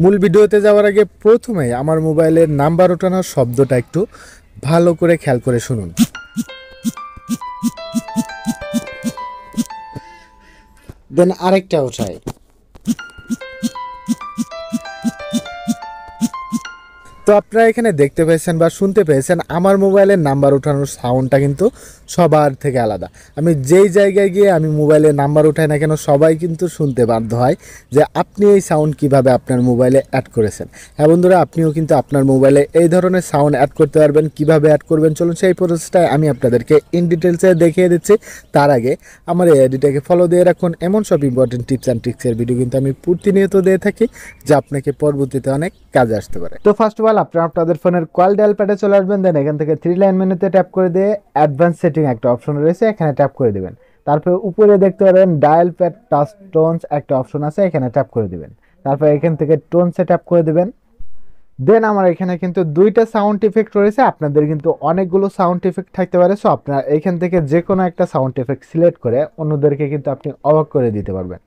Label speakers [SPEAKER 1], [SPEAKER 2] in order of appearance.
[SPEAKER 1] মূল ভিডিওতে যাওয়ার আগে প্রথমেই আমার মোবাইলের নাম্বার ওঠানোর শব্দটা একটু ভালো করে খেয়াল করে শুনুন।
[SPEAKER 2] দেন আরেকটা উঠাই।
[SPEAKER 1] তো আপনারা এখানে দেখতে পেয়েছেন বা শুনতে পেয়েছেন আমার মোবাইলের নাম্বার ওঠানোর সাউন্ডটা কিন্তু সবার থেকে আলাদা। আমি যেই জায়গায় গিয়ে আমি মোবাইলের নাম্বার উঠাই না কেন সবাই কিন্তু শুনতে বাধ্য হয় যে আপনি এই সাউন্ড কিভাবে আপনার মোবাইলে অ্যাড করেছেন। হ্যাঁ বন্ধুরা, আপনিও কিন্তু আপনার মোবাইলে এই ধরনের সাউন্ড অ্যাড করতে পারবেন। কিভাবে অ্যাড করবেন চলুন সেই প্রসেসটাই আমি আপনাদেরকে ইন ডিটেলসে দেখিয়ে দিচ্ছি। তার আগে আমার এই আইডিটাকে ফলো দিয়ে রাখুন। এমন সব ইম্পর্টেন্ট টিপস অ্যান্ড ট্রিক্সের ভিডিও কিন্তু আমি প্রতিনিয়ত দিয়ে থাকি, যা আপনাকে পরবর্তীতে অনেক কাজে আসতে পারে। তো ফার্স্ট অফ অল আপনারা আপনাদের ফোনের কল ডায়াল প্যাডে চলে আসবেন। দেন এখান থেকে 3 লাইন মেনুতে ট্যাপ করে দিয়ে অ্যাডভান্স সেটিং একটা অপশন রয়েছে, এখানে ট্যাপ করে দিবেন। তারপর উপরে দেখতে পারেন ডায়াল প্যাড টাচ টোনস একটা অপশন আছে, এখানে ট্যাপ করে দিবেন। তারপর এখান থেকে টোনসে ট্যাপ করে দিবেন। দেন আমার এখানে কিন্তু দুইটা সাউন্ড ইফেক্ট রয়েছে, আপনাদের কিন্তু অনেকগুলো সাউন্ড ইফেক্ট থাকতে পারে। সো আপনারা এখান থেকে যে কোনো একটা সাউন্ড ইফেক্ট সিলেক্ট করে অন্যদেরকে কিন্তু আপনি অবাক করে দিতে পারবেন।